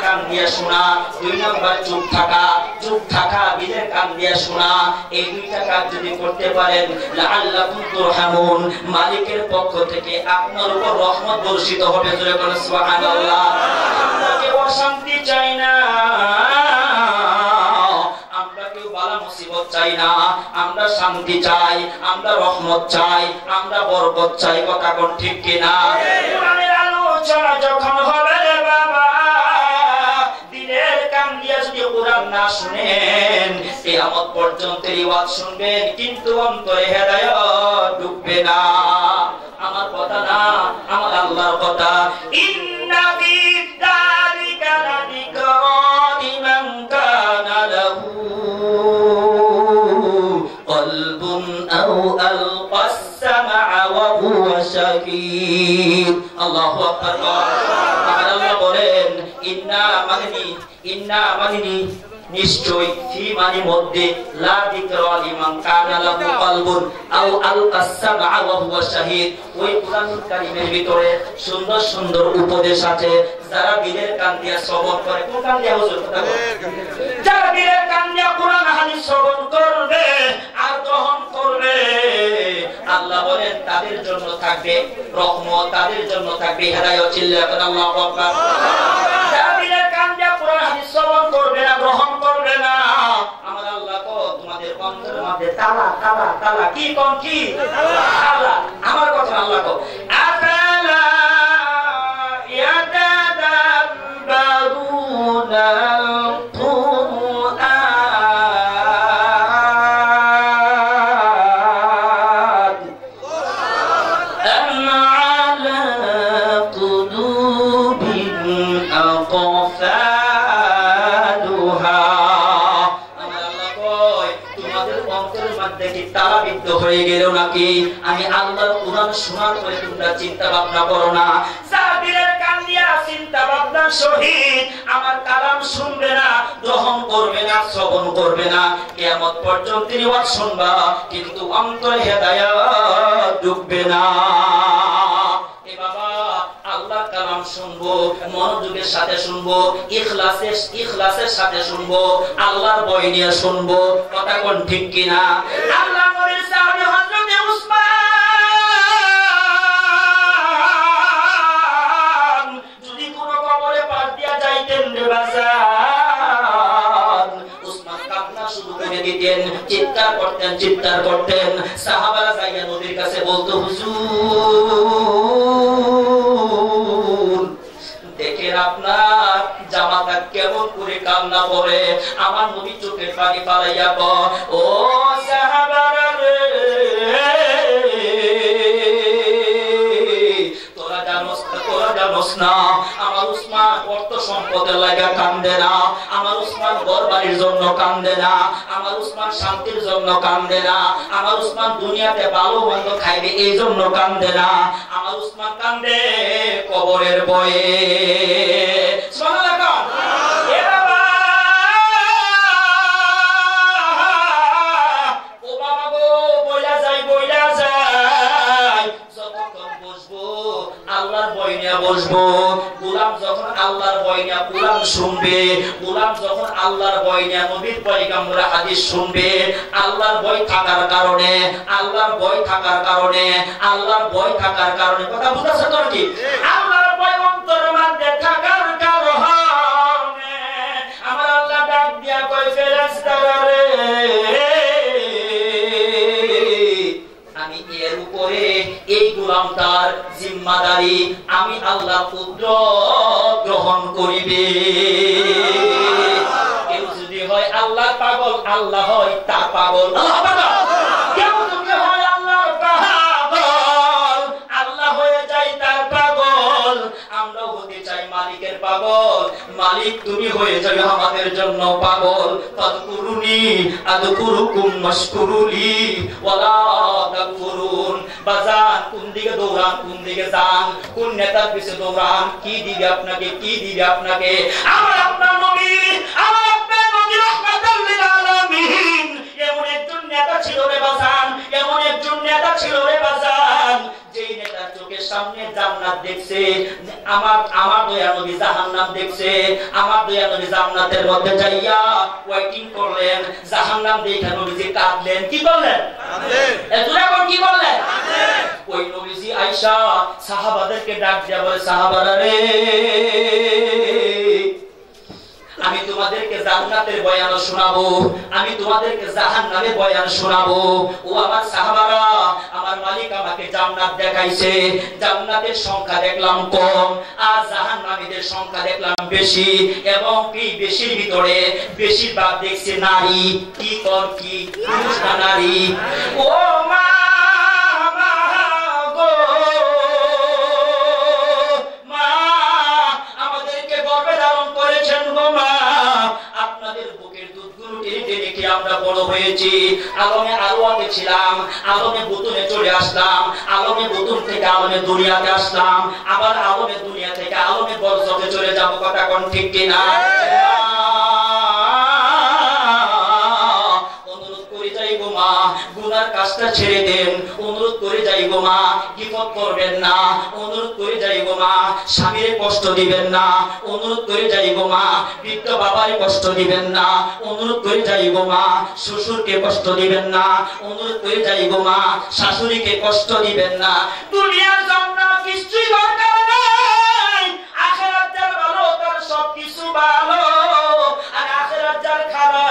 কান দিয়ে শোনা, 2 নাম্বার চুপ থাকা দিলের কান দিয়ে শোনা। এই 2টা কাজ যদি করতে পারেন লাআল্লাকুম তুরহামুন, মালিকের পক্ষ থেকে আপনার উপর রহমত বর্ষিত হবে। জোরে বলেন সুবহানাল্লাহ। আমরা কেউ অশান্তি চাই না, আমরা কেউ বালা মুসিবত চাই না, আমরা শান্তি চাই, আমরা রহমত চাই, আমরা বরকত চাই। কথা কোন ঠিক কিনা? কোরআনের আলোচনা যখন হবে বাবা, দিনের কান দিয়ে যদি কোরআন না শুনেন, কিয়ামত পর্যন্ত ওয়াজ শুনবেন কিন্তু অন্তরে হেদায়েত ঢুকবে না। আমার কথা না, আমার আল্লাহর কথা। ইন্না ফি যালিকা লাযিকরা লিমান কানা লাহু কলবুন আও আলকাস সামআ ওয়া হুয়া শাকীর। আল্লাহু আকবার। আমার আল্লাহ বলেন ইন্না মানিনি নিশ্চয় ফি মানে মধ্যে লা যিকরা লিমান কানা লাহু কলবুন আও আলকাস সামআ ওয়া হুয়া শাহীদ। ওই কুরআনুল কারীমের ভিতরে সুন্দর সুন্দর উপদেশ আছে। যারা দিলের কান দিয়ে শ্রবণ করে, কোন কান দিয়ে হুজুর কথা বলে, যারা দিলের কান দিয়ে কুরআন হাদিস শ্রবণ করবে আর গ্রহণ করবে, আল্লাহ বলেন তাদের জন্য থাকবে রহমত, তাদের জন্য থাকবে হেদায়েত। চিল্লায়ে বলেন আল্লাহু আকবার। যারা দিলের কান দিয়ে কুরআন হাদিস শ্রবণ করবে না, গ্রহণ করবে না, আমার আল্লাহ তো তোমাদের অন্তরের মধ্যে তালা তালা তালা কি কোন কি তালা। আমার কথা আল্লাহ কো আফালা ইয়াতাদাব্বারুনা হয়ে গেল নাকি? আমি আল্লাহর কুরআন শোনার পরে তোমরা চিন্তা ভাবনা করো না। যারা দিলের কান দিয়া চিন্তা ভাবনা সহিত আমার কালাম শুনবে না, গ্রহণ করবে না, শ্রবণ করবে না, কিয়ামত পর্যন্ত ওয়াজ শুনবা কিন্তু অন্তরে হেদায়েত ঢুকবে না। এ বাবা, আল্লাহর কালাম শুনবো, মনোযোগের সাথে শুনবো, ইখলাসের সাথে শুনবো, আল্লাহর ভয় নিয়ে শুনবো। কথা কোন ঠিক কিনা? আল্লাহ নবীর সাহাবী হযরত উসমান যদি কোন কবরে পাশ দিয়া যাইতেন রে বাজার, উসমান কান্না শুরু করে দিতেন, চিৎকার করতেন। সাহাবারা যাইয়া নবীর কাছে বলতো, হুজুর দেখেন আপনার জামাতা কেমন করে কান্না করে। আমার নবী চোখের পানি ফালাইয়া কয়, ও সাহাবারা রে, তোরা জানোস না আমার উসমান অর্থ সম্পদের লাগা কান্দে না, আমার উসমান ঘরবাড়ির জন্য কান্দে না, আমার উসমান শান্তির জন্য কান্দে না, আমার উসমান দুনিয়াতে ভালো মন্দ খাইবে এই জন্য কান্দে না, আমার উসমান কান্দে কবরের ভয়ে। সুবহানাল্লাহ। এ বাবা, ও বাবা গো, বইলা যাই যতক্ষণ বসবো আল্লাহর ভয় নিয়ে বসবো। গোলাম যখন আল্লাহর ভয় নিয়ে কোরআন শুনবে, গোলাম যখন আল্লাহর ভয় নিয়ে নবীর পয়গম্বর হাদিস শুনবে, আল্লাহর ভয় থাকার কারণে কথা বুঝাছেন তো নাকি? আল্লাহর ভয় অন্তরের মধ্যে থাকার কারণে আমার আল্লাহ ডাক দিয়া কয়, ফেরেশতারা রে, আমি এর উপরে এই গোলামটার জিম্মাদারি আমি আল্লাহ পুত্র গ্রহণ করিবে। কেউ যদি হয় আল্লাহ পাগল, আল্লাহ হয় তার পাগল। কেউ যদি হয় আল্লাহর পাগল, আল্লাহ হয়ে যায় তার পাগল। আমরা হতে চাই মালিকের পাগল, মালিক তুমি হয়ে যাবে আমাদের জন্য পাগল। তাযকুরুনি আযকুরুকুম মাশকুরুলি ওয়ালা তাকফুরুন। বাজার কোন দিকে দৌড়ান, কোন দিকে যান, কোন নেতার পিছে দৌড়ান, কি দিবে আপনাকে? আমার আপনার নবী রাহমাতুল লিল আলামিন এমন একজন নেতা ছিল রে বাজান, যেই নেতার চোখের সামনে জান্নাত দেখছে, আমার দয়া নবী জাহান্নাম দেখছে। আমার দয়া নবী জান্নাতের মধ্যে যাইয়া ওয়েটিং করলেন, জাহান্নাম দেখে নবীজি কাঁদলেন। কি করলেন? কাঁদলেন। এজন্য এখন কি করলেন? কাঁদলেন। ওই নবীজি আয়েশা সাহাবাদেরকে ডাক দিয়া বলে, সাহাবারা রে, আমি তোমাদেরকে জান্নাতের বয়ান শোনাবো, আমি তোমাদেরকে জাহান্নামের বয়ান শোনাবো। ও আমার সাহাবারা, আমার মালিক আমাকে জান্নাত দেখাইছে, জান্নাতের সংখ্যা দেখলাম কম আর জাহান্নামীদের সংখ্যা দেখলাম বেশি, এবং কি বেশির ভিতরে বেশিরভাগ দেখছি নারী। কি কর কি পুরুষ না নারী? ও মা আমরা বড় হয়েছি, আলমে আরওয়াতে ছিলাম, আলমে বুতুনে চলে আসলাম, আলমে বুতুন থেকে আলমে দুনিয়াতে আসলাম, আবার আলমে দুনিয়া থেকে আলমে বরজখে চলে যাব। কথা কোন ঠিক কিনা? অনুরোধ করে যাই গো মা, গুনার কাজটা ছেড়ে দেন। অনুরোধ করে যাই গো মা, বিপদ করবেন না। অনুরোধ করে যাই গো মা, স্বামীর কষ্ট দিবেন না। অনুরোধ করে যাই গো মা, বৃদ্ধ বাবার কষ্ট দিবেন না। অনুরোধ করে যাই গো মা, শ্বশুরকে কষ্ট দিবেন না। অনুরোধ করে যাই গো মা, শাশুড়িকে কষ্ট দিবেন না। দুনিয়ার জন্য কিছুই দরকার নাই, আখিরাত যার ভালো তার সবকিছু ভালো, আর আখিরাত যার খারাপ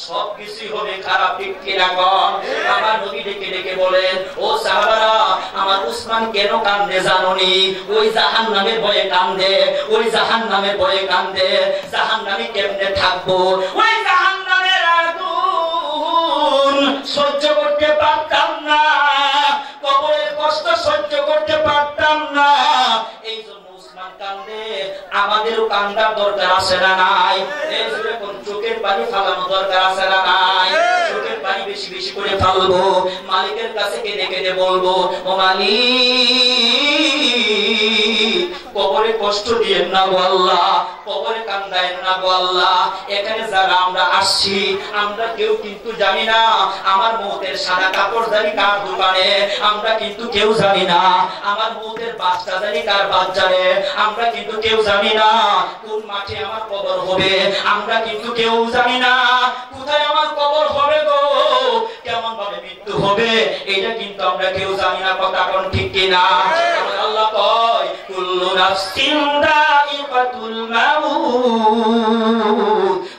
সবকিছু হবে খারাপ। ঠিক কিনা কোন? আমার নবী ডেকে ডেকে বলেন, ও সাহাবারা, আমার উসমান কেন কান্দে জানোনি? ওই জাহান্নামের ভয়ে কান্দে, ওই জাহান্নামের ভয়ে কান্দে। জাহান্নামে কেমনে থাকবো? ওই জাহান্নামের আগুন সহ্য করতে পারতাম না, কবরের কষ্ট সহ্য করতে পারতাম না। এই জন্য উসমান কান্দে। আমাদেরও কান্দার দরকার আছে না নাই? এই জন্য কোন চোখের পানি ফালানো দরকার আছে না নাই? চোখের পানি বেশি বেশি করে ফালবো, মালিকের কাছে কেঁদে কেঁদে বলবো, ও মালিক, কবরে কষ্ট দিয়েন না গো আল্লাহ, কবরে কান্দায়েন না গো আল্লাহ। এখানে যারা আমরা আসছি, আমরা কেউ কিন্তু জানি না আমার মৌতের সাদা কাপড় জানি কার দোকানে, আমরা কিন্তু কেউ জানি না আমার মৌতের বাচ্চা জানি কার বাচ্চারে, আমরা কিন্তু কেউ জানি না কোন মাঠে আমার কবর হবে, আমরা কিন্তু কেউ জানি না কোথায় আমার কবর হবে গো, কেমন ভাবে মৃত্যু হবে, এটা কিন্তু আমরা কেউ জানি না। কথা কোন ঠিক কিনা? আল্লাহ কয়, কুল্লু নাফসিন দাইকাতুল মাউত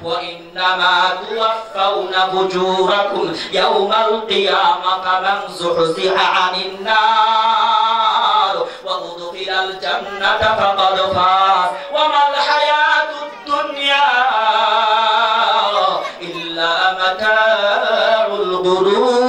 ওয়া ইন্নামা তুওয়াফাউনা উজুরাকুম ইয়াওমাল কিয়ামাতি মান যুহজিহা আনিন নার ওয়া উদখিলাল জান্নাতা ফাকাদ ফাজ ওয়া মাল হায়াতুদ দুনিয়া ইল্লা মাতাউল গুরুর।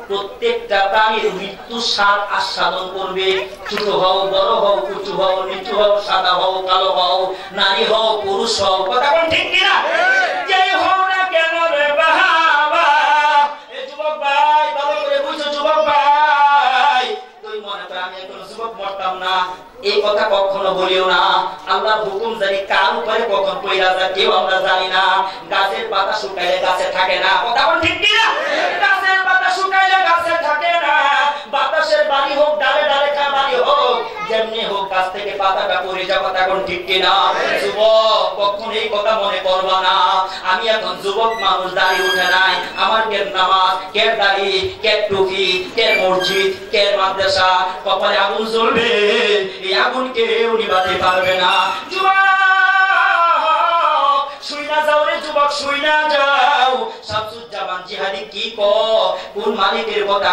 প্রত্যেকটা প্রাণীর মৃত্যু স্বাদ আস্বাদন করবে। ছোট হও, বড় হও, উঁচু হও, নিচু হও, সাদা হও, কালো হও, নারী হও, পুরুষ হও। কথা কোন ঠিক কিনা? যেই হও না কেন রে বাবা, এ যুবক ভাই, ভালো করে বুঝো যুবক ভাই, তুই মনে কর আমি এখন যুবক মরতাম না, এই কথা কখনো বলিও না। আল্লাহর হুকুম জানি কার উপরে কখন পয়রা যায় কেউ আমরা জানি না। গাছের পাতা শুকাইলে গাছে থাকে না। কথা কোন ঠিক কিনা? গাছের পাতা শুকাইলে গাছে থাকে না। বাতাসের বাড়ি হোক, ডালে ডালে বাড়ি হোক, যেমনি হোক গাছ থেকে পাতাটা পড়ে যায়। কথা কোন ঠিক কিনা? যুবক কখন এই কথা মনে করবা না। আমি এখন যুবক মানুষ, দাড়ি উঠে নাই, আমার কের নামাজ, কের দাড়ি, কের টুপি, কের মসজিদ, কের মাদ্রাসা, কপালে আগুন জ্বলবে, এই আগুন কেউ নিভাতে পারবে না। যুবক শুই না যাও রে যুবক, শুই না যাও। শামসুজ্জামান জিহাদি কি কোন মালিকের কথা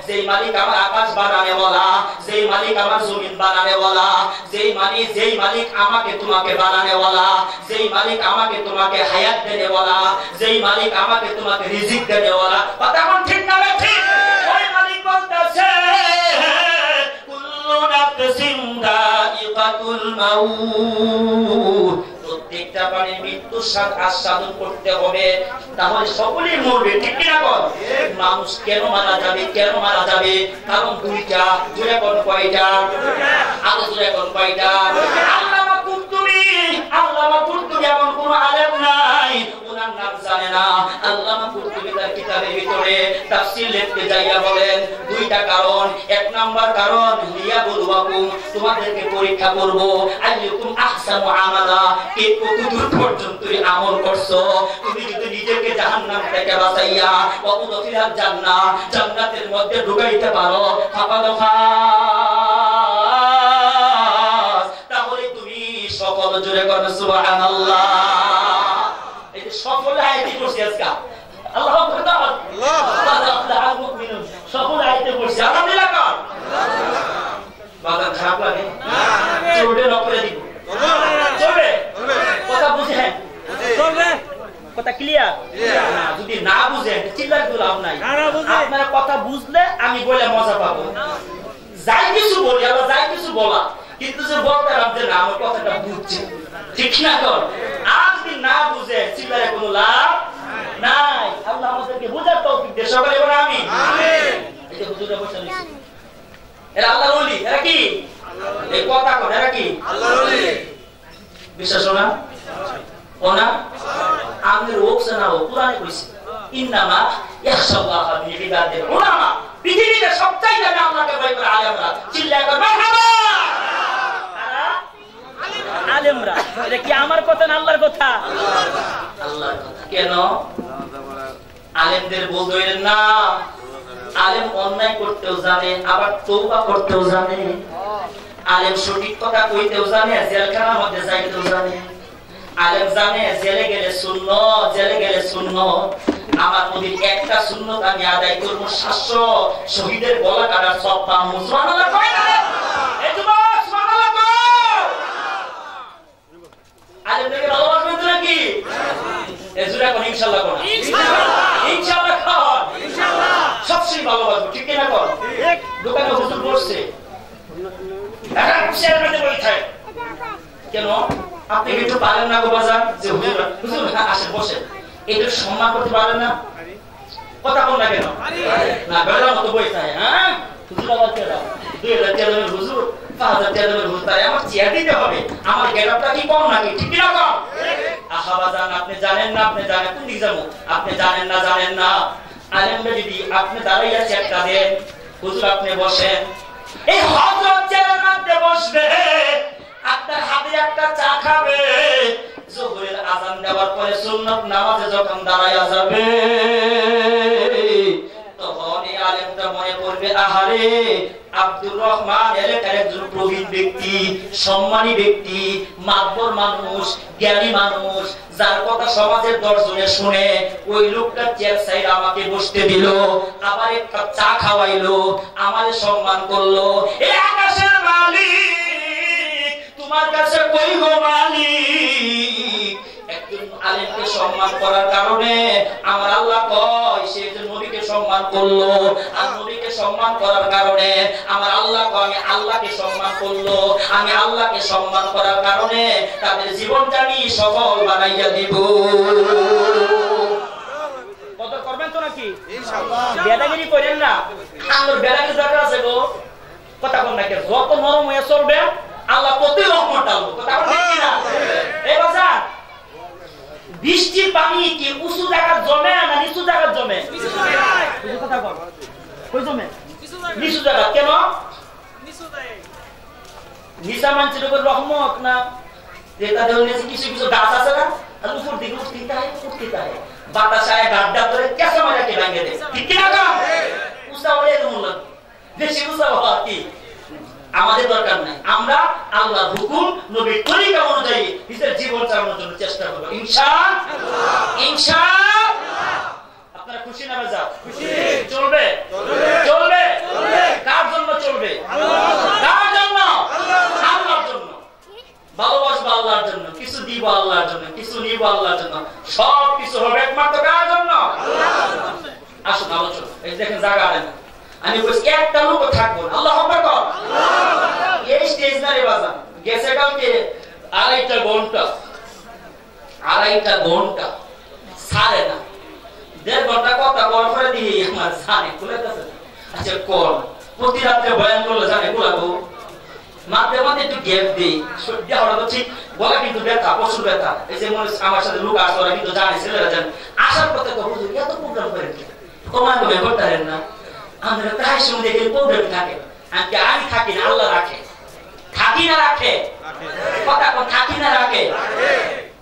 যেই মালিক আমার আকাশ বানানে ওয়ালা, যেই মালিক আমার জমিন বানানে ওয়ালা, যেই মালিক আমাকে তোমাকে বানানে ওয়ালা, যেই মালিক আমাকে তোমাকে হায়াত দেনে ওয়ালা, যেই মালিক আমাকে তোমাকে রিজিক দেনে ওয়ালা। কথা কোন ঠিক না ঠিক? ওই মালিক বলতেছে কুল্লু নাফসিন দাইকাতুল মাউত, প্রত্যেকটা প্রাণীর মৃত্যুর স্বাদ আস্বাদন করতে হবে, তাহলে সকলেই মরবে। ঠিক কিনা বল? মানুষ কেন মারা যাবে? কেন মারা যাবে? কারণ দুইটা। জোরে কোন কয়টা? আরো জোরে কোন কয়টা? আল্লামা কুরতুবী আল্লামা কুরতুবী এমন কোন আলেম নাই ওনার নাম জানে না। আল্লামা কুরতুবী তার কিতাবের ভিতরে তাফসীর লিখতে যাইয়া বলেন দুইটা কারণ। এক নাম্বার কারণ লিয়াবলুয়াকুম, তোমাদেরকে পরীক্ষা করব, আইয়ুকুম আহসানু আমালা, কে কতদূর পর্যন্ত আমল করছো। তুমি যদি নিজেকে জাহান্নাম থেকে বাঁচাইয়া ওয়া উদখিলাল জান্নাহ, জান্নাতের মধ্যে ঢুকাইতে পারো, ফাকাদ ফাজ, তাহলে তুমি সফল। জোরে করো সুবহানাল্লাহ। এই যে সফল আয়াতই পড়ছি আজকে। আল্লাহু আকবার, আল্লাহু মুমিনুন, সফল আয়াতে পড়ছি। আলহামদুলিল্লাহ কর। বাজার খারাপ লাগে না, চলবে না করে দিব, চলবে, কথা বুঝেন, চলবে, কথা ক্লিয়ার। যদি না বুঝেন চিল্লার তো লাভ নাই। আপনারা কথা বুঝলে আমি বলে মজা পাবো। যাই কিছু বলি, আবার যাই কিছু বলা, কিন্তু যে বলতে রাখছে না আমার কথাটা বুঝছে, ঠিক না কর। আর যদি না বুঝে চিল্লারে কোনো লাভ নাই। আল্লাহ আমাদেরকে বুঝার তৌফিক দেন। সকালে বলে আমিন। এই যে হুজুরে বসে আছেন, এরা আল্লাহর ওলি। এরা কি? এই কথা কোন? এরা কি? আল্লাহর ওলি। বিশ্বাস না? ওনা আমাদের ওকছে না, ও কুরআনে কইছে ইন্নামা ইয়াখশাল্লাহা মিন ইবাদিল উলামা। পৃথিবীতে সবচেয়ে বেশি আল্লাহকে ভয় করে আলেমরা। চিল্লায় কর মারহাবা। আলেমরা। এটা কি আমার কথা না আল্লাহর কথা? আল্লাহর কথা। কেন? আলেমদের বলবেন না, আলেম অন্যায় করতেও জানে, আবার তওবা করতেও জানে। আলেম সঠিক কথা কইতেও জানে, জেলখানার মধ্যে যাইতেও জানে। আলেম জানে জেলে গেলে সুন্নাত, জেলে গেলে সুন্নাত। আমার নবীর একটা সুন্নাত আমি আদায় করব, 700 শহীদের গলা কাটার সওয়াব পাবো। সুবহানাল্লাহ কয় না? এই যুবক সুবহানাল্লাহ কও। আলেমদেরকে ভালোবাসবেন তো নাকি? এই জোরে কোন ইনশাআল্লাহ কোন? ইনশাআল্লাহ। ইনশাআল্লাহ কর। ইনশাআল্লাহ। সবচেয়ে ভালোবাসবো, ঠিক কি না কর? ঠিক। দোকানে হুজুর বসছে, টাকা শেয়ার করতে বলছে, কেন আপনি একটু পারেন না গো বাজার? যে হুজুর হুজুর আসেন বসেন, একটু সম্মান করতে পারেন না? কথা বল না কেন? না বেড়ার মতো বই থাকে। হ্যাঁ হুজুর আবার কে দাও 2000 টাকা দামের হুজুর, 5000 টাকা দামের হুজুর, তাই আমার চেয়ার দিতে হবে। আমার গেটআপটা কি কম নাকি? ঠিক না কম? আহা বাজান আপনি জানেন না, আপনি জানেন কোন দিক যাবো, আপনি জানেন না, জানেন না। আলেমরা যদি আপনি দাঁড়াইয়া চেকটা দেন, হুজুর আপনি বসেন, এই হযরত চেয়ারের মধ্যে বসবে, আপনার হাতে একটা চা খাবে, যোহরের আযান দেওয়ার পরে সুন্নাত নামাজে যখন দাঁড়ায়া যাবে, তখন এই আলেমটা মনে করবে আহারে আব্দুর রহমান এলাকার একজন প্রবীণ ব্যক্তি, সম্মানী ব্যক্তি, মাতবর মানুষ, জ্ঞানী মানুষ, যার কথা সমাজের 10 জনে শুনে, ওই লোকটা চেয়ার সাইড আমাকে বসতে দিল, আবার একটা চা খাওয়াইলো, আমারে সম্মান করলো। এই আকাশের মালিক তোমার কাছে কই গো মালিক? একজন আলেমকে সম্মান করার কারণে আমার আল্লাহ কয় সে যে নবীকে সম্মান করলো, আর নবীকে সম্মান করার কারণে আমার আল্লাহ কয় আমি আল্লাহকে সম্মান করলো, আমি আল্লাহকে সম্মান করার কারণে তাদের জীবনটা আমি সফল বানাইয়া দিব। কত করবেন তো নাকি? ইনশাআল্লাহ। বেদাগিরি করেন না, আমার বেদাগিরি দরকার আছে গো। কথা কোন নাকি? যত নরম হয়ে চলবে আল্লাহ প্রতি রহমত ডালবো। কথা কোন ঠিক না? এই বাজার বৃষ্টির পানি কি উঁচু জায়গা জমে না নিচু জায়গা জমে? নিচু জায়গায়। কথা বল, কই জমে? নিচু জায়গা। কেন? নিচু জায়গা নিচা মানুষের উপর রহমত না, যেটা দেওয়া নিচে কিছু কিছু গাছ আছে না, আর উপর দিকে উঠতে থাকে, বাতাস আয় গাড্ডা করে কেঁচা মারাকে ভাঙে দেয়, ঠিক কি না? উঁচা হলে এরকম লাগে, বেশি উঁচা হওয়া কি আমাদের দরকার নাই। আমরা আল্লাহর হুকুম নবীর তরিকা অনুযায়ী নিজের জীবন চালানোর জন্য চেষ্টা করব ইনশাআল্লাহ। ইনশাআল্লাহ। আপনারা খুশি না বাজার? খুশি। চলবে? চলবে। কার জন্য চলবে? কার জন্য? আল্লাহর জন্য। ভালোবাসবো আল্লাহর জন্য, কিছু দিব আল্লাহর জন্য, কিছু নিব আল্লাহর জন্য, সব কিছু হবে একমাত্র কার জন্য? আল্লাহর জন্য। আসুন আলোচনা। এই দেখেন জায়গা আলেন, আমি বলছি একটা লোক থাকবো না। আল্লাহু আকবার কর। এই স্টেজ না রে বাজান, গেছে কালকে 2.5 ঘন্টা ছাড়ে না, 1.5 ঘন্টা কথা বল করে দিয়ে আমার জানে খুলে গেছে। আচ্ছা কর প্রতি রাত্রে বয়ান করলে জানে কুলাবো, মাঝে মাঝে একটু গ্যাপ দিই সত্যি হওয়া তো ঠিক বলা কিন্তু ব্যথা প্রচুর ব্যথা এই যে মনে আমার সাথে লোক আসে ওরা কিন্তু জানে ছেলেরা জানে আসার পথে তো হুজুর এত প্রোগ্রাম করেন কি তোমার তো ব্যবহার করেন না আমরা প্রায় সময় দেখি প্রোগ্রাম থাকে আমি থাকি না আল্লাহ রাখে থাকি না রাখে কথা কোন থাকি না রাখে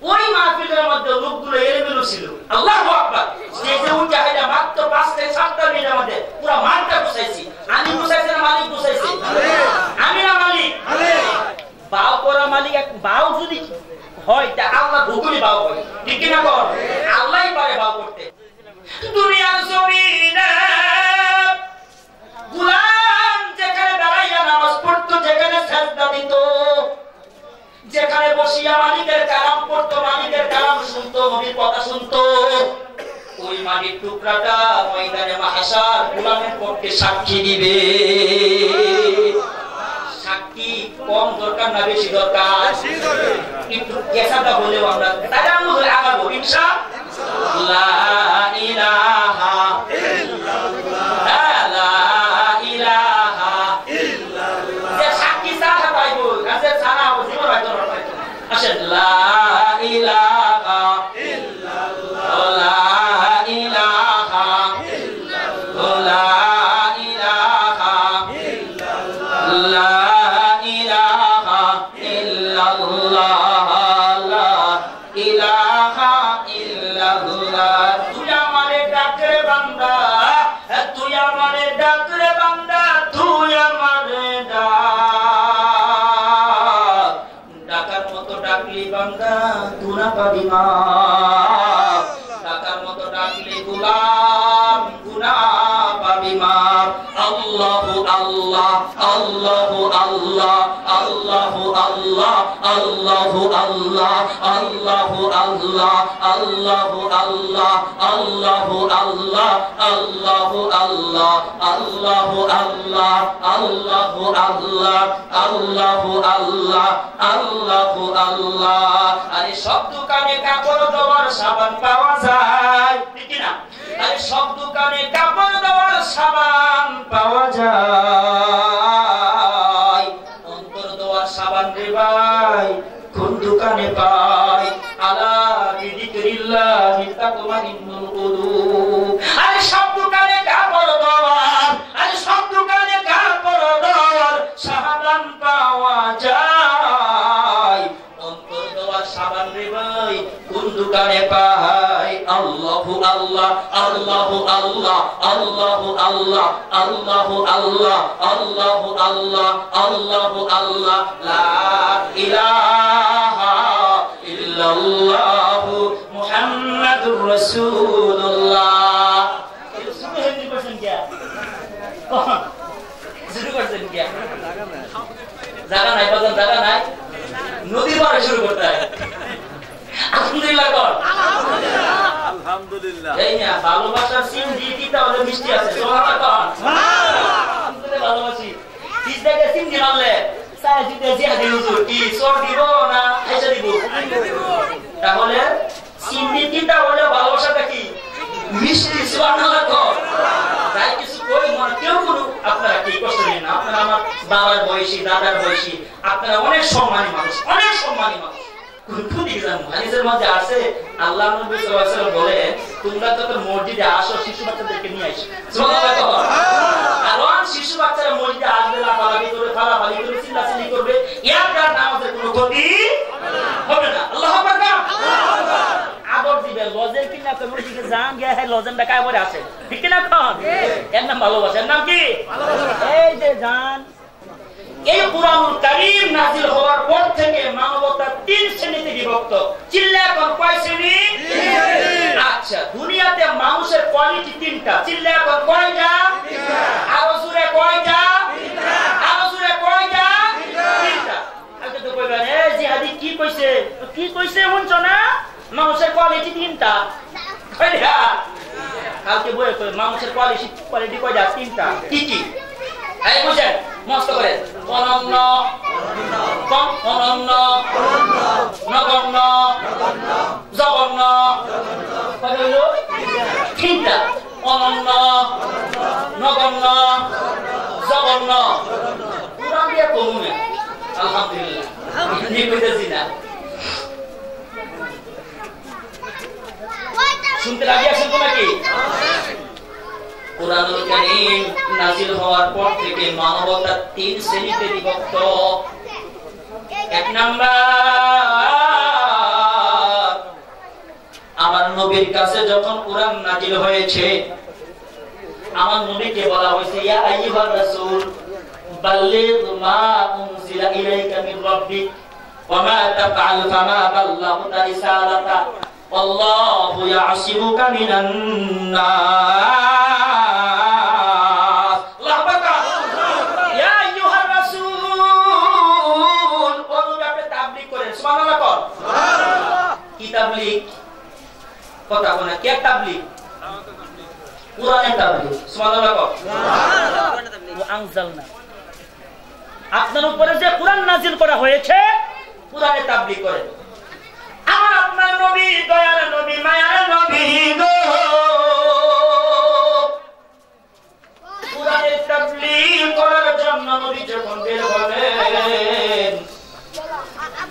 ওই মাহফিলের মধ্যে লোকগুলো এলোমেলো ছিল আল্লাহু আকবার স্টেজে উঠে এটা মাত্র 5 থেকে 7 মিনিটের মধ্যে পুরো মাঠটা গুছাইছি আমি গুছাইছি না মালিক গুছাইছি আমি না মালিক বাও করা মালিক এক বাও যদি হয় তা আল্লাহ হুকুমই বাও করে ঠিক না কর আল্লাহই পারে বাও করতে দুনিয়ার জমিনে গোলাম যেখানে দাঁড়াইয়া নামাজ পড়তো যেখানে সাজদা দিত যেখানে বসিয়া মালিকের কালাম পড়তো মালিকের কালাম শুনতো নবীর কথা শুনতো ওই মাটির টুকরাটা ময়দানে মাহশার গোলামের পক্ষে সাক্ষী দিবে সাক্ষী কম দরকার না বেশি দরকার কিন্তু এসাটা বলেও আমরা তাহলে আমরা আগাবো ইনশাআল্লাহ লা ইলাহা ইল্লাল্লাহ লা ইলাহা ইল্লাল্লাহ যে সাক্ষী সাহা পাইবো কাছে সারা জীবন হয়তো আসেন লা ইলাহা ইল্লাল্লাহ লা ইলাহা ইল্লাল্লাহ লা ইলাহা ইল্লাল্লাহ লা ইলাহা ইল্লাল্লাহ লা ইলাহা ইল্লাল্লাহ তুই আমারে ডাকে বান্দা তুই আমারে ডাকে বান্দা তুই আমারে ডাকার মতো ডাকলি বান্দা তুই না পাবি মা ডাকার মতো ডাকলি গোলাম গুনাহ পাবি মা আল্লাহু আল্লাহ আল্লাহু আল্লাহ আল্লাহু আল্লাহ আল্লাহু আল্লাহ আল্লাহু আল্লাহ আল্লাহু আল্লাহ আল্লাহু আল্লাহ আল্লাহু আল্লাহ আল্লাহু আল্লাহ আল্লাহু আল্লাহ আল্লাহু আল্লাহ আল্লাহু আল্লাহ আরে সব দোকানে কাপড় দেওয়ার সাবান পাওয়া যায় ঠিক না আরে সব দোকানে কাপড় দেওয়ার সাবান পাওয়া যায় অন্তর দেওয়ার সাবান রে ভাই কোন দোকানে পাই আলা বিযিকরিল্লাহি তাতমাইন্নুল কুলুব আরে সব দোকানে কাপড় দেওয়ার আরে সব দোকানে কাপড় দেওয়ার সাবান পাওয়া যায় অন্তর দেওয়ার সাবান রে ভাই কোন দোকানে পাই আল্লাহু আল্লাহ আল্লাহু আল্লাহ আল্লাহু আল্লাহ আল্লাহু আল্লাহ আল্লাহু আল্লাহ আল্লাহু আল্লাহ লা ইলাহা ইল্লাল্লাহু মুহাম্মাদুর রাসূলুল্লাহ শুরু করছেন কি শুরু করছেন কি জায়গা নাই বাজার জায়গা নাই নদী পারে শুরু করতে হয় আলহামদুলিল্লাহ কর আলহামদুলিল্লাহ এই না ভালোবাসার সিন দিতে তাহলে মিষ্টি আছে সুবহানাল্লাহ আলহামদুলিল্লাহ ভালোবাসি তিস থেকে সিন দিলে সাই দিতে জিয়া দিল কি সর দিব না এসে দিব তাহলে সিন দিতে তাহলে ভালোবাসাটা কি মিষ্টি সুবহানাল্লাহ কর তাই কিছু কই মনে কেউ কোনো আপনারা কি কষ্ট নেন না আপনারা আমার বাবার বয়সী দাদার বয়সী আপনারা অনেক সম্মানী মানুষ হাদিসের মধ্যে আছে আল্লাহ নবী সাল্লাল্লাহু আলাইহি ওয়াসাল্লাম বলেন তোমরা যখন মসজিদে আসো শিশু বাচ্চাদেরকে নিয়ে আসো সুবহানাল্লাহ কারণ শিশু বাচ্চারা মসজিদে আসবে না পালাবি করে ফালাফালি করে চিল্লাচিল্লি করবে একবার নামাজের কোনো ক্ষতি হবে না আল্লাহু আকবার আদর দিবে লজের কিনা কমিটিকে জান গিয়া হে লজেনটা কায় পরে আসে ঠিক না কোন এর নাম ভালোবাসা এর নাম কি ভালোবাসা এই যে জান এই কুরআনুল কারীম নাযিল হওয়ার পর থেকে মানবতা তিন শ্রেণীতে বিভক্ত চিল্লায় কোন কয় শ্রেণী আচ্ছা দুনিয়াতে মানুষের কোয়ালিটি তিনটা চিল্লায় কোন কয়টা তিনটা আরো জোরে কয়টা তিনটা আরো জোরে কয়টা তিনটা আজকে তো কইবেন এই জিহাদি কি কইছে শুনছ না মানুষের কোয়ালিটি তিনটা কয়টা কালকে বই কই মানুষের কোয়ালিটি কয়টা তিনটা কি কি এই বুঝেন মস্ত করে অনন্য অনন্য নগণ্য জঘন্য হলো তিনটা অনন্য নগণ্য জঘন্য পুরা দিয়ে কমুনে আলহামদুলিল্লাহ আমি কইতেছি না শুনতে রাজি আছেন তো নাকি কুরআনুল কারীম নাযিল হওয়ার পর থেকে মানবতা তিন শ্রেণীতে বিভক্ত এক নাম্বার আমার নবীর কাছে যখন কুরআন নাযিল হয়েছে আমার নবীকে বলা হয়েছে ইয়া আইয়ুহার রাসূল বাল্লিগ মা উনজিলা ইলাইকা মির রাব্বিক ওয়া মা তাফআল ফামা বাল্লাগতা রিসালাতা আল্লাহু ইয়াসিমুকা মিনান নাস আল্লাহু আকবার ইয়া আইয়ুহার রাসূল ও নবী আপনি তাবলীগ করেন সুবহানাল্লাহ কর সুবহানাল্লাহ কি তাবলীগ কথা বলে কে তাবলীগ কুরআনের তাবলীগ সুবহানাল্লাহ কর সুবহানাল্লাহ ওয়া আনজালনা আপনার উপরে যে কুরআন নাযিল করা হয়েছে কুরআনের তাবলীগ করেন আমার আপনার নবী দয়ার নবী মায়ার নবী গো কুরআনের তাবলীগ করার জন্য নবী যখন বের হলেন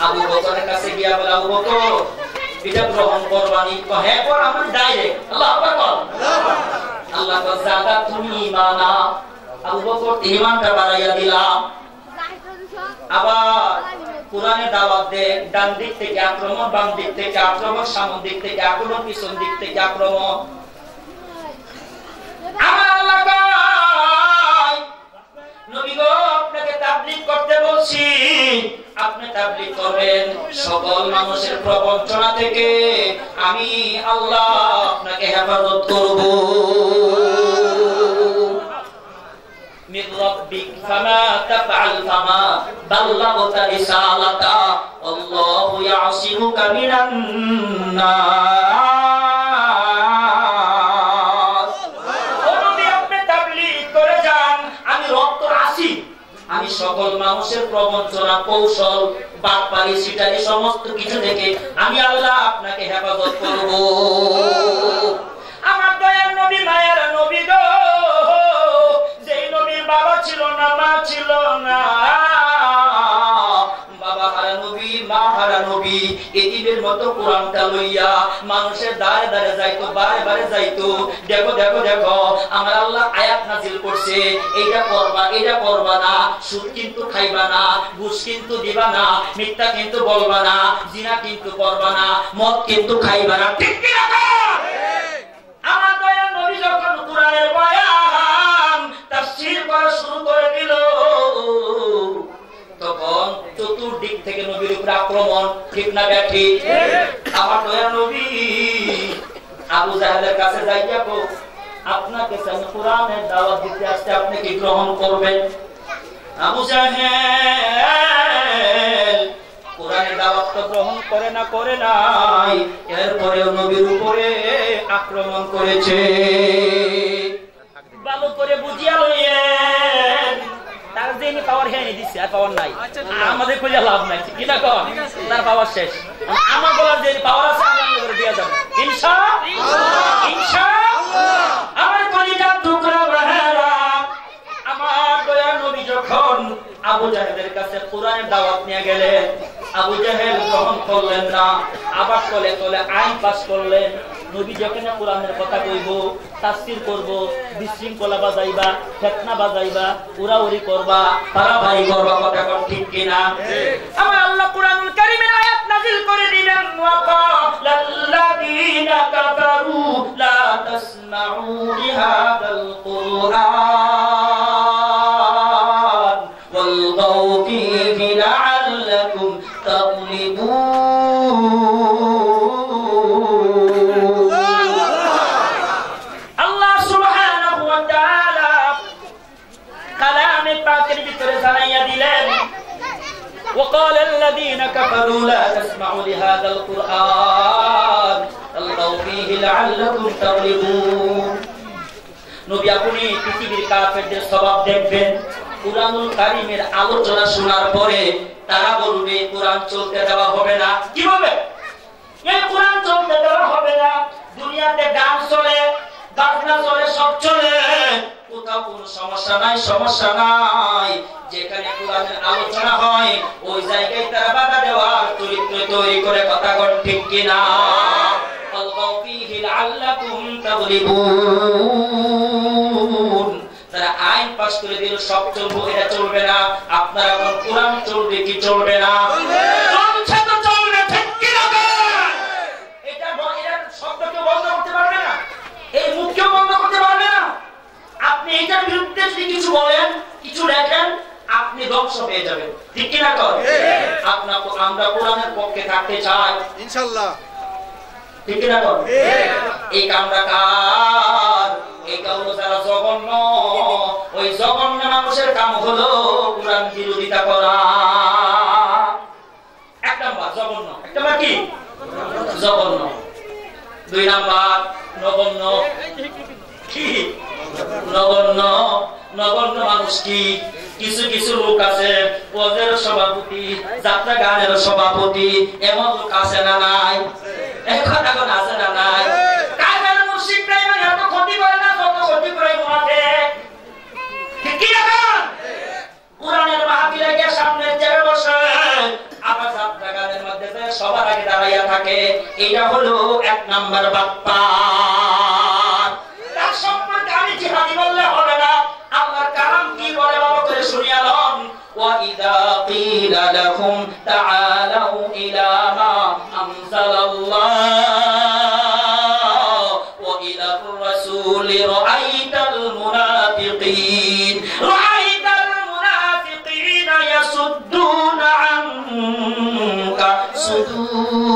আবু বকরের কাছে গিয়া বলে আবু বকর এটা গ্রহণ করবানি তো হ্যাঁ কর আমার ডাইরেক্ট আল্লাহু আকবার আল্লাহ জাদা তুমি ঈমানা আবু বকর ঈমানটা বাড়াইয়া দিলাম আবার কুরআনের দাওয়াত দেন ডান দিক থেকে আক্রমণ বাম দিক থেকে আক্রমণ সামনের দিক থেকে আক্রমণ পিছন দিক থেকে আক্রমণ আমার আল্লাহ কয় নবী গো আপনাকে তাবলীগ করতে বলছি আপনি তাবলীগ করবেন সকল মানুষের প্রবঞ্চনা থেকে আমি আল্লাহ আপনাকে হেফাজত করব মির রাব্বিক ফামা তাফআল ফামা বাল্লাগতা রিসালাতা আল্লাহু ইয়াসিমুকা মিনান নাস ও নবী আপনি তাবলীগ করে যান আমি রব আসি আমি সকল মানুষের প্রবঞ্চনা কৌশল বাটপারি সিটারি সমস্ত কিছু থেকে আমি আল্লাহ আপনাকে হেফাজত করব আমার দয়ার নবী মায়ের নবী গো যেই নবীর বাবা ছিল না মা ছিল না বাবা হারা নবী মা হারা নবী এতিমের মতো কুরআনটা লইয়া মানুষের দাঁড়ে দাঁড়ে যাইতো বারে বারে যাইতো দেখো দেখো দেখো আমার আল্লাহ আয়াত নাযিল করছে এইটা করবা না সুদ কিন্তু খাইবা না ঘুষ কিন্তু দিবা না মিথ্যা কিন্তু বলবা না জিনা কিন্তু করবা না মদ কিন্তু খাইবা না ঠিক কি না আমার দয়ার নবী যখন কুরআনের বয়ান তাফসীর করা শুরু করে দিল তখন চতুর্দিক থেকে নবীর উপর আক্রমণ ঠিক না ব্যাঠি আমার দয়ার নবী আবু জাহেলের কাছে যাইয়া কো আপনাকে আমি কুরআনের দাওয়াত দিতে আসতে আপনি কি গ্রহণ করবেন আবু জাহেল কুরআনের দাওয়াত তো গ্রহণ করে নাই এরপরেও নবীর উপরে আক্রমণ করেছে ভালো করে বুঝিয়া লইয়েন তার যেনি পাওয়ার হেনি দিচ্ছে আর পাওয়ার নাই আমাদের কইলা লাভ নাই কি না কর তার পাওয়ার শেষ আমার বলার যেনি পাওয়ার আছে আমি করে দিয়া যাব ইনশাআল্লাহ আমার কলিজার টুকরা বাহারা আমার দয়ার নবী যখন আবু জাহেলের কাছে কুরআনের দাওয়াত নিয়ে গেলেন আবু জাহেল গ্রহণ করলেন না আবার তলে তলে আইন পাস করলেন নবী যেখানে কুরআনের কথা কইব তাফসীর করব বিশৃঙ্খলা বাজাইবা ফিতনা বাজাইবা উড়াউড়ি করবা পারাবারি করবা কথা কোন ঠিক কিনা আমার আল্লাহ কুরআনুল কারীমের আয়াত নাযিল করে দিলেন ওয়াকালাল্লাযীনা কাফারু লা তাসমাউ লিহাদাল কুরআন ওয়ালগাউ ফীহি লাআল্লাকুম তাগলিবুন وقال الذين كفروا لا تسمعوا لهذا القرآن الغوا فيه لعلكم تغلبون নবী আপনি পৃথিবীর কাফেরদের স্বভাব দেখবেন কুরআনুল কারীমের আলোচনা শোনার পরে তারা বলবে কুরআন চলতে দেওয়া হবে না কি হবে এই কুরআন চলতে দেওয়া হবে না দুনিয়াতে গান চলে বাজনা চলে সব চলে কোথাও কোনো সমস্যা নাই যেখানে কোরআনের আলোচনা হয় ওই জায়গায় তারা বাধা দেওয়ার চরিত্র তৈরি করে কথা বল ঠিক কিনা আল্লাহু ফীহি লাআল্লাকুম তাগলিবুন তারা আইন পাস করে দিল সব চলবে এটা চলবে না আপনারা এখন কোরআন চলবে কি চলবে না চলছে তো চলবে ঠিক কিনা এটা শব্দকে বন্ধ করতে পারবে না এই মুখকে বন্ধ করতে পারবে না আপনি এটার বিরুদ্ধে যদি কিছু বলেন কিছু লেখেন আপনি ধ্বংস হয়ে যাবেন ঠিক কি না কর আমরা কোরআনের পক্ষে থাকতে চাই ইনশাআল্লাহ ঠিক কি না কর এই কামরা কার এই কাউলো যারা জঘন্য ওই জঘন্য মানুষের কাম হলো কোরআন বিরোধিতা করা এক নাম্বার জঘন্য এক নাম্বার কি জঘন্য দুই নাম্বার নগণ্য কি নগণ্য মানুষ কি কিছু লোক আছে ওদের সভাপতি যাত্রা গানের সভাপতি এমন লোক আছে না নাই এখন আছে না নাই কাজের মুশরিক নাই মানে এত ক্ষতি করে না যত ক্ষতি করে মোনাতে ঠিক কি না কোরআনের মাহফিলে গিয়ে সামনের জায়গায় বসে আবার যাত্রা গানের মধ্যে সবার আগে দাঁড়াইয়া থাকে এটা হলো এক নাম্বার বাপ্পা তার সম্পর্কে আমি জিহাদি বললে হবে না আল্লাহর কালাম কি বলে বাবা করে শুনিয়া লন ওয়া ইযা ক্বিলা লাহুম তাআলাউ ইলা মা আনজালাল্লাহ ওয়া ইলার রাসূলি রাআইতাল মুনাফিকিন ইয়াসুদ্দুনা আনকা সুদূর